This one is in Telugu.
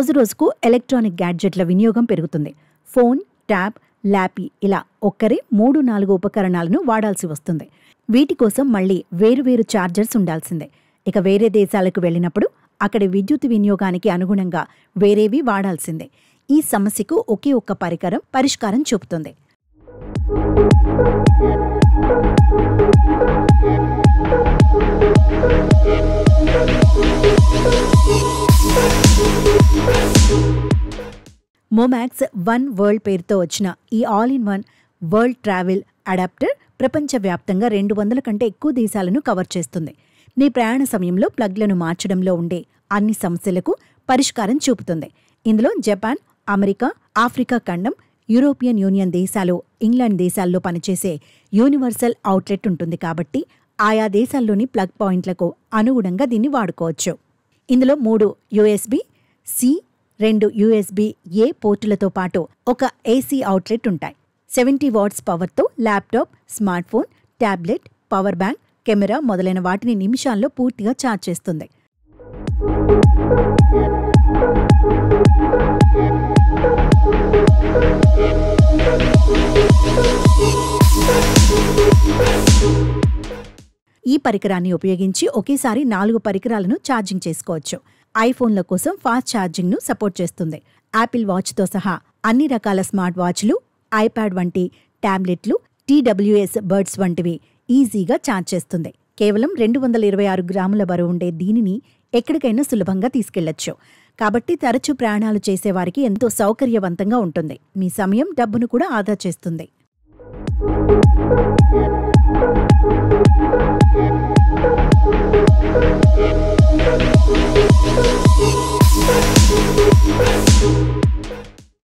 రోజురోజుకు ఎలక్ట్రానిక్ గ్యాడ్జెట్ల వినియోగం పెరుగుతుంది. ఫోన్, ట్యాబ్, ల్యాపీ ఇలా ఒక్కరే 3-4 ఉపకరణాలను వాడాల్సి వస్తుంది. వీటి కోసం మళ్లీ వేరువేరు ఛార్జర్స్ ఉండాల్సిందే. ఇక వేరే దేశాలకు వెళ్ళినప్పుడు అక్కడి విద్యుత్ వినియోగానికి అనుగుణంగా వేరేవి వాడాల్సిందే. ఈ సమస్యకు ఒకే ఒక్క పరికరం పరిష్కారం చూపుతుంది. మోమాక్స్ వన్ వరల్డ్ పేరుతో వచ్చిన ఈ all in one world travel adapter ప్రపంచవ్యాప్తంగా 200 కంటే ఎక్కువ దేశాలను కవర్ చేస్తుంది. మీ ప్రయాణ సమయంలో ప్లగ్లను మార్చడంలో ఉండే అన్ని సమస్యలకు పరిష్కారం చూపుతుంది. ఇందులో జపాన్, అమెరికా, ఆఫ్రికా ఖండం, యూరోపియన్ యూనియన్ దేశాలు, ఇంగ్లాండ్ దేశాల్లో పనిచేసే యూనివర్సల్ అవుట్లెట్ ఉంటుంది కాబట్టి ఆయా దేశాల్లోని ప్లగ్ పాయింట్లకు అనుగుణంగా దీన్ని వాడుకోవచ్చు. ఇందులో 3 USB-C, 2 USB-A పోర్టులతో పాటు ఒక AC అవుట్లెట్ ఉంటాయి. 70 వాట్స్ పవర్తో laptop, smartphone, tablet, power bank, camera మొదలైన వాటిని నిమిషాల్లో పూర్తిగా ఛార్జ్ చేస్తుంది. ఈ పరికరాన్ని ఉపయోగించి ఒకేసారి 4 పరికరాలను ఛార్జింగ్ చేసుకోవచ్చు. ఐఫోన్ల కోసం ఫాస్ట్ ఛార్జింగ్ను సపోర్ట్ చేస్తుంది. యాపిల్ వాచ్తో సహా అన్ని రకాల స్మార్ట్ వాచ్లు, ఐప్యాడ్ వంటి ట్యాబ్లెట్లు, TWS బర్డ్స్ వంటివి ఈజీగా ఛార్జ్ చేస్తుంది. కేవలం 226 గ్రాముల బరువు ఉండే దీనిని ఎక్కడికైనా సులభంగా తీసుకెళ్లొచ్చు. కాబట్టి తరచూ ప్రయాణాలు చేసేవారికి ఎంతో సౌకర్యవంతంగా ఉంటుంది. మీ సమయం, డబ్బును కూడా ఆదా చేస్తుంది.